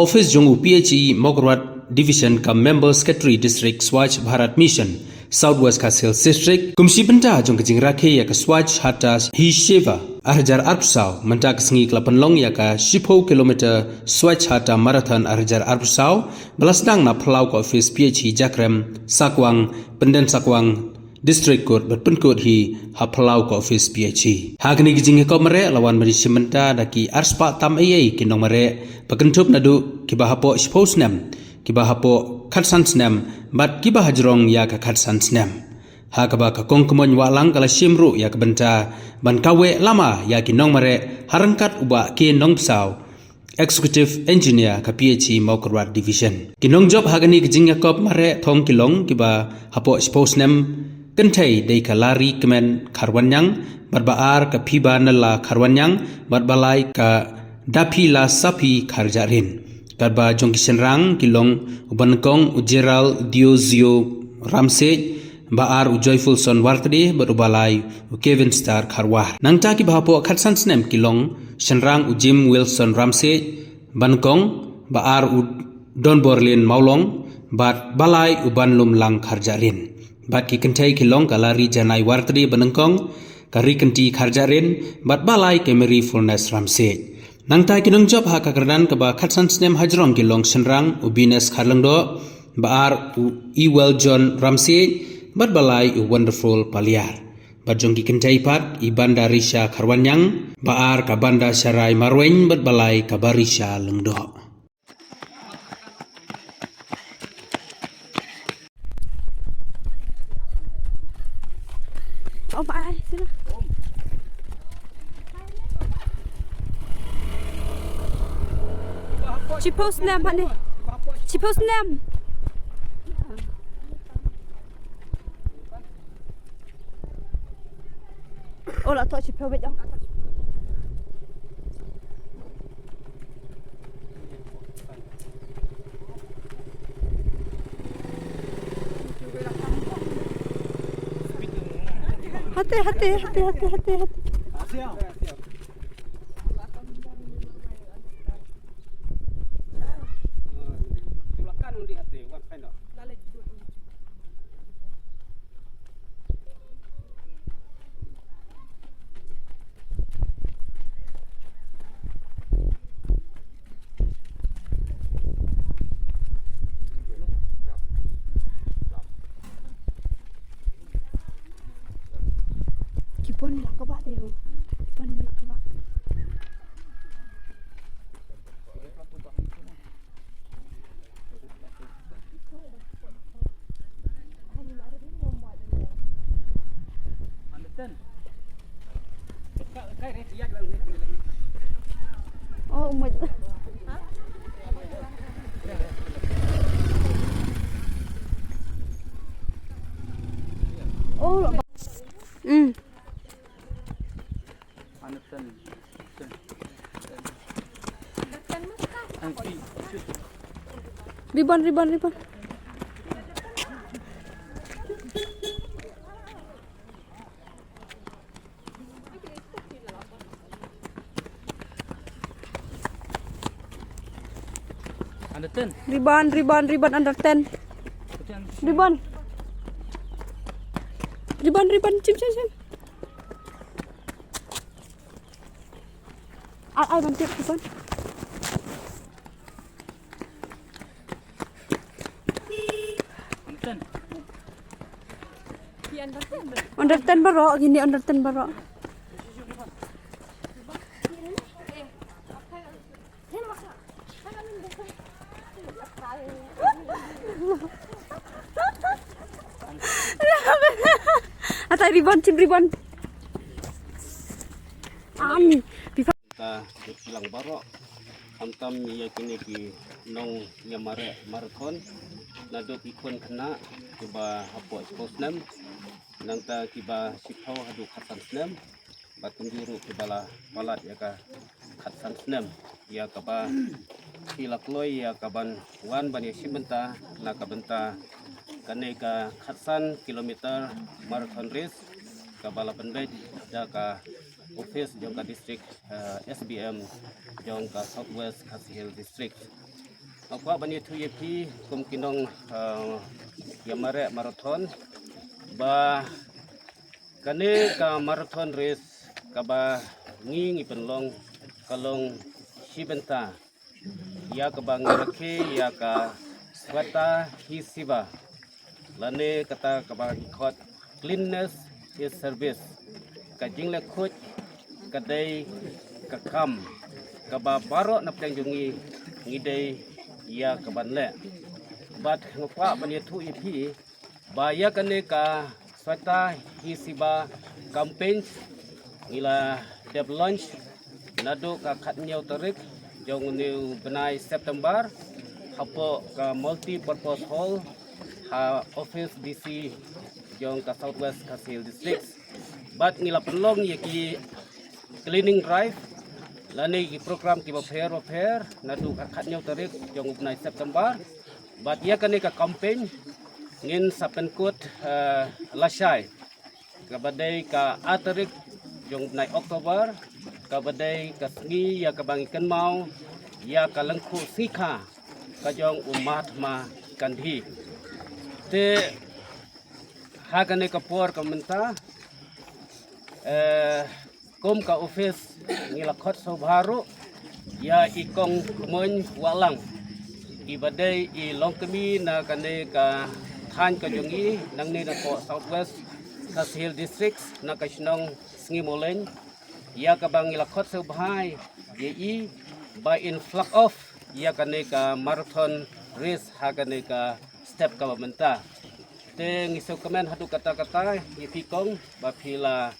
office jong UPHE Mograt Division ka Member Secretary District Swachh Bharat Mission Southwest Kasil District kumsi benta jong kejing rakhe ya ka Swachh Hatas hi Sheva arjar arbsau menta kesengi kelapenlong ya ka 10 kilometer Swachh Hata Marathon arjar arbsau belasdang na pelau ka office PHE Jakrem Sakwang Penden Sakwang District Court berpenkut hi hapelau ko office PHE. Hagni gijing ko mere lawan mari sementa daki arspa tam ayai kinong mere pakentup nadu kibahapo sposnem kibahapo khatsans-nem bat kibah hajrong ya ka khatsans-nem. Hakaba ka kongkemon walang kala simru ya kebenta ban kawe lama ya kinong mere harangkat uba ki nong psau Executive Engineer ka PHE Mograt Division. Kinong job hagani gijing ko mere thong kilong kiba hapo sposnem kentai dei ka lari kemen karwanyang barbaar ka piba nala karwanyang barbalai ka dapi la sapi karjarin karba jong kisenrang kilong ubankong ujeral diozio ramse baar ujoyful son wartde barubalai Kevin Star karwar nangta ki bahapo khatsan snem kilong senrang ujim Wilson ramse bankong baar u Don Borlin maulong bat balai ubanlum lang karjarin bat ki kentai kilong kalari janai wartri benengkong kari kenti karjarin bat balai kemeri fullness ramse nangtai kinong job haka kerdan keba khatsan snem hajrong kilong senrang ubines karlengdo baar Ewell John ramse bat balai wonderful paliar bat jong ki kentai pat ibanda risha karwanyang baar kabanda syarai marweng bat balai kabarisha lengdo. Oh, Pak, sini. Cipos 6 Pak ni. Cipos 6. Oh, lah tu cipos bet jom. Hati. Kipon nak ke bawah tu. Kipon nak ke bawah. Oh my. Oh. Ribbon. Under 10. Ribbon under 10. Ribbon. Cim. Ai bantu ribbon. Under 10 baru gini under 10 baru. Atai ribbon. Ani. Ta bilang barok antam ya kini ki nong nyamare marathon nadot ikon kena kiba hapo sposnem nangta kiba sipau hadu khatan snem batum juru kibala balat ya ka khatan snem ya kaba kilakloi ya kaban wan bani simenta na kabenta kaneka khatsan kilometer marathon race kabala pendej ya ka office jongka district SBM jongka Southwest Kasil District apa bani tu yepi kum kinong Yamare marathon ba kane ka marathon race ka ba ngi penlong kalong Shibenta ya ka bang rakhe ya ka swata hi siva lane kata ka ba khot cleanness is service ka jingle khoj ka dei ka kam ka ba baro na pleng jungi ngidei ya ka banle bat ngapa bani tu ipi ba ya kane ka swata hi siva campaign ngila deb launch nado ka khatnyau tarik jong new benai September hapo ka multi purpose hall ha office DC jong ka Southwest Kasil district bat ngila penlong ye ki cleaning drive lani ki program ki fair nado ka khatnyau tarik jong benai September bat ya kane ka campaign ngin sapenkut lasai ka badai ka atarik jong benai Oktober ka badai ka sngi ya ka bangikan mau ya ka lengku sikha ka jong Mahatma Gandhi te ha kane ka por ka menta kom ka office ngila khot sobharu ya ikong mon walang ibadai I longkemi na kane ka than ka jongi nang ni na ko Southwest Kasil district na ka snong sngi moleng ya ka bang ilakhot sa bahay ye I by in flag off ya kane ka marathon race ha kane ka step ka menta te ngiso kamen hadu kata-kata ye pikong ba phila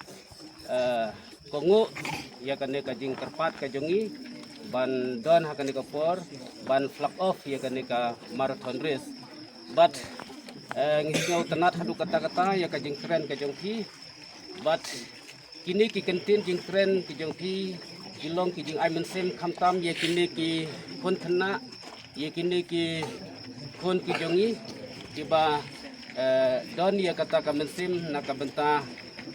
kongu ya kane ka jing kerpat ka jongi ban don ha kane ka por ban flag off ya kane ka marathon race but ngiso tenat hadu kata-kata ya ka jing tren ka jongki but kini ki kentin jing tren ki jongki gilong ki jing aimen sem khamtam ye kini ki pun thana ye kini ki pun ki jongi tiba don ya kata ka mensim na ka benta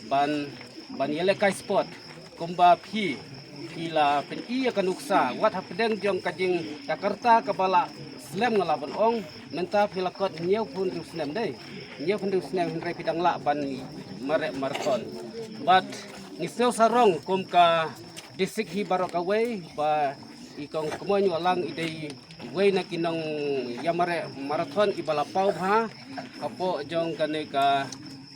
ban yele kai sport kumba phi pila pen I ka nuksa wat hapdeng jong ka jing Jakarta ka bala slam ngala ban ong menta pila kot nyeu pun ru slam dei nyeu pun ru slam hindrai pidang la ban mare marathon but ngiseu sarong kum ka district hi barok away ba ikong kemoy walang idei way na kinong Yamare marathon ibala pau bha apo jong kane ka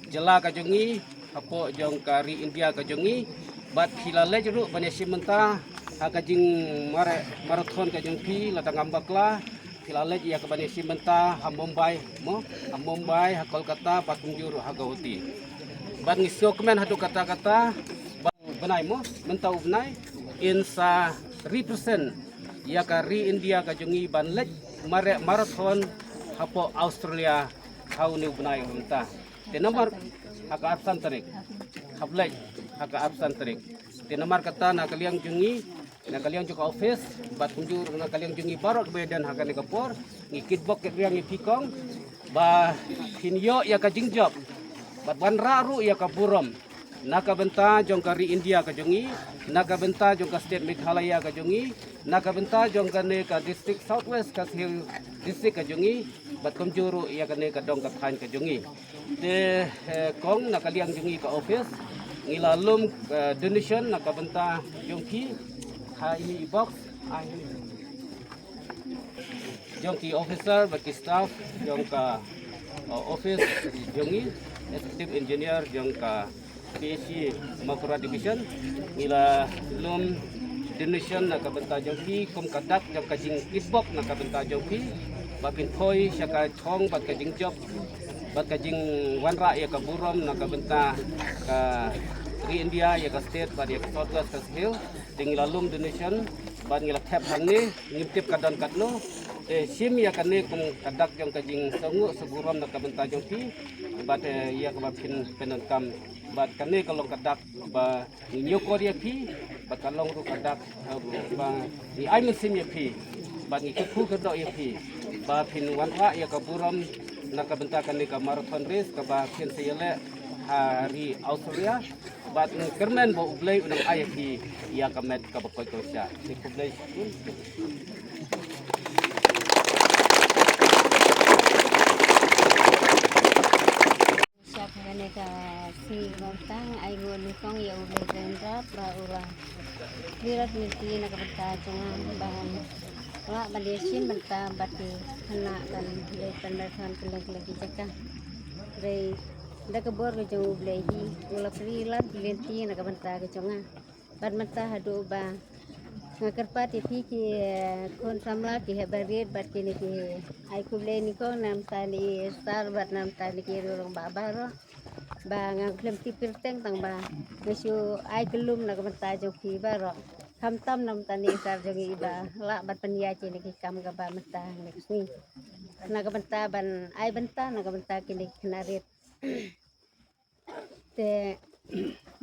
jela ka jongi apo jong ka ri India ka jongi bat hilale juru banesi menta ka jing mare marathon ka jong pi latang ambakla hilale ya ka banesi menta ha Mumbai ha Kolkata patungjur ha Gauhati bat ngisio kemen hadu kata-kata benai mo mentau benai insa represent ya ka ri India ka jongi ban lek mare marathon hapo Australia hau ni benai menta te nomor haka absan tarik hablek haka absan tarik te nomor kata na kaliang jongi na kaliang joka office bat tunjur na kaliang jongi barok bedan haka ni kapor ngikit bok ke riang ipikong ba hinyo ya ka jingjob bat ban raru ya ka burom naka benta jong ka ri India ka jongi naka benta jong ka state Meghalaya ka jongi naka benta jong ka ne ka district Southwest Kasil district ka jongi bat komjuru ya ka ne ka dong ka than ka jongi te kong naka liang jongi ka office ngilalum donation naka benta jongki ha ini box jongki officer bat staff jong ka office jongi executive engineer jong ka PSC Makura Division ila lum donation na kabenta jongki kum kadak jong kajing kitbok na kabenta jongki bakin khoi syaka chong bat kajing job bat kajing wanra ya kaburom na kabenta ka ri India ya ka state bat ya ka Southwest Kasil ding lalum donation bat ngila tap hangne ngintip kadon kadno sim ya kane kum kadak jong kajing songu segurom na kabenta jongki bat ya ka bapin penankam bat kane kalau kadak ba nyoko dia pi bat kalau ru kadak ba ni ai mesim ya pi bat ni ku kedok ya pi ba pin wanwa ya kaburam nak bentak kane ka marathon race ka ba pin seyele hari Australia bat ni kermen bo ublei unang ai pi ya ka met ka bakoi ko sya ni ku blei kasih bantang ay gulong kong ya ulit rendrat ba ulah virat miti nakabenta jangan bahan wala bandesin benta bati hana dan yai pendarhan kelang lagi cakah dari dah kebor ke jauh belahi ulah perilat lenti nakabenta ke jangan bad menta hadu ba ngakarpat pi ki kon samla ki hebarit bat kini ki ai kuble ni ko nam tani star bat nam tani ki rong babaro ba ngang klem ti pirteng tang ba mesu ai kelum na kamta jo ki baro kam tam nam tani sar jo gi ba la bat pania kini ki kam ga ba mata nek ni na kamta ban ai benta na kamta kini kinarit te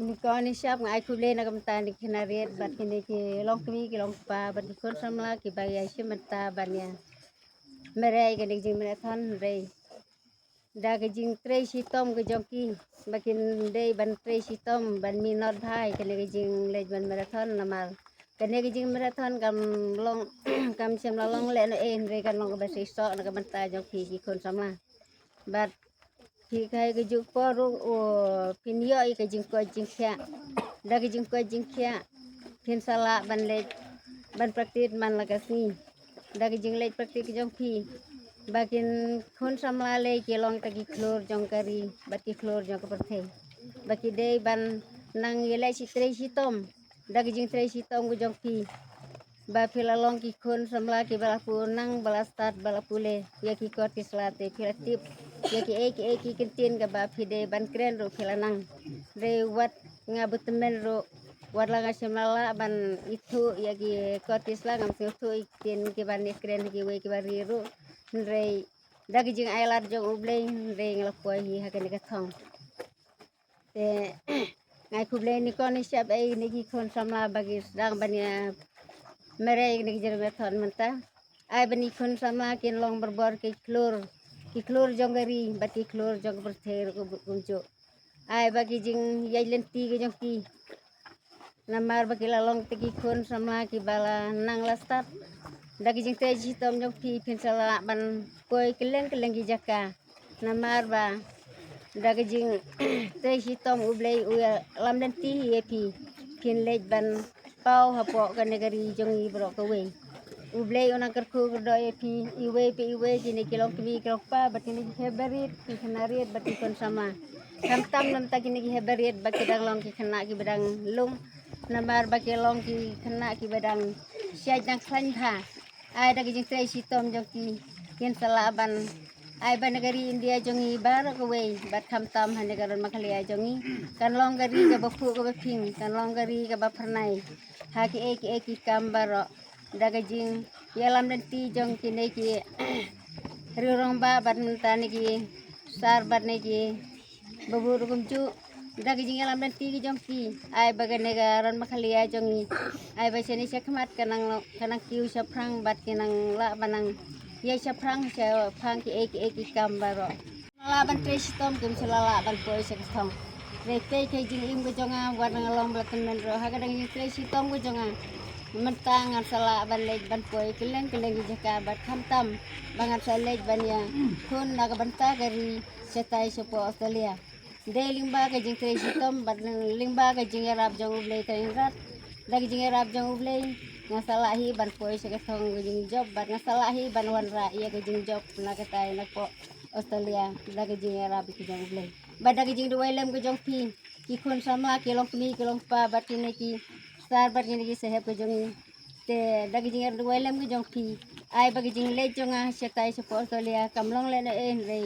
ni ko ni siap ngai kuble na kamta ni kinarit bat kini ki long kmi ki long pa bat ki kon samla ki ba ya si mata ban ya merai kini jing mere thon rei da ke jing trei si tom ke jongki bakin dei ban trei si tom ban mi not thai kene ke jing le ban marathon namal kene ke jing marathon kam long kam sem la long le na en re kan long ba si so na ka ban ta jongki ki kon samla bat ki kai ke juk poru o pinyo ke jing ko jing kya da ke jing ko jing kya pin sala ban le ban praktis man la kasni da ke jing le praktis ke jongki bakin kon samla le ki long tagi klor jong kari baki klor jong ke perthe baki dei ban nang yele si trei si tom dagi jing trei si tom gu jong pi ba pila long ki kon samla ki bala pu nang bala start bala pule ya ki korti slate pila tip ya ki ki kentin ga ba pi dei ban kren ro pila nang de wat ngabut men ro wat la semala ban itu ya ki korti slang am tu ikin ki ban kren ki we ki bari ro rei dagi jing ailar jong ublei rei ngelapoi hi hakene ka thong te ngai kublei ni kon siap ai ni ki kon samla bagi sedang bania merei ni jer methon menta ai bani kon samla kin long berbor ki klur jong gari bati klur jong berther ko bunjo ai bagi jing yai lenti ke jong ki namar bagi lalong tegi kon samla ki bala nang lastat dagi jing te ji tom jong pi pin sala ban koi keleng gi jaka namar ba dagi jing te ji tom ublei u lam den ti ye pi pin lej ban pau hapo ka negari jong i bro ko we ublei ona kerku do ye pi iwe jini kilong kmi kilong pa batini heberit ki kanarit bati kon sama tam nam ta kini ki heberit baki dang long ki kena ki bedang lung namar baki long ki kena ki bedang siaj dang klan tha ai dagi jing trei si tom jong ki yen salaban ai ba negari India jongi bar ko we bat kham tam ha negaron makhalia jongi kan long gari ga bapu ga baping kan long gari ga bapernai ha ki kambaro daga jing yalam dan ti jong ki ne ki rirong ba bat mentani ki sar bat ne ki babur kumju daga jing yalam dan ti jong ki ai baga negaron makhalia jongi ai ba seni sekmat kanang kiu saprang bat kinang la banang ye saprang sa phang ki kambaro la ban tres tom kum selala ban poi se thong re ke jing im go jonga war ngalong blaten men ro ha kadang jing tres tom go jonga mentang sala ban lej ban poi keleng gi jaka bat kham tam bangan sa lej ban ya kun naga banta gari setai sopo Australia de limba ke jing tres tom bat limba ke jing arab jong ublei tengrat dagi jing arab jong ublei ngasalahi ban poi se thong jing job bat ngasalahi ban wan ra ia ke jing job na katai na po Australia dagi jing arab ki jong ublei bat dagi jing duai lem ke jong pi ki kun sama ki long kmi ki long pa bat ni ki star bat ni ki sehep ke jong te dagi jing duai lem ke jong pi ai bagi jing le jonga setai se po Australia kam long le na en re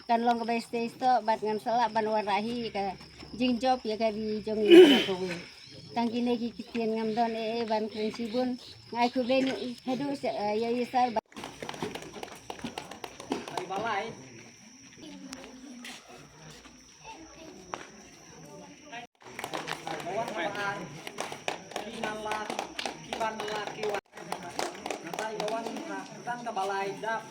kan long ke stay sto bat ngan sala ban wan ra hi ka jing job ya ka di jong ni ko tangki neki kitien ngam don ban prinsipun ngai ku ben hedu ya isar balai bawa mahar kinala kiban laki wa nantai gawan kan ka balai dak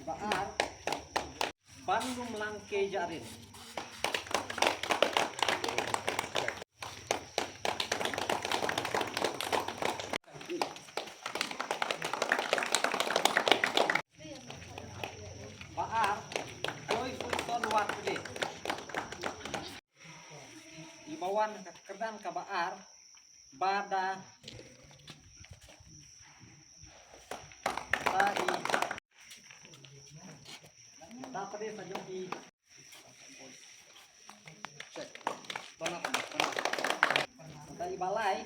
baar Bandung langke jarin dan kabaar bada tadi dapat dia saja di cek tadi balai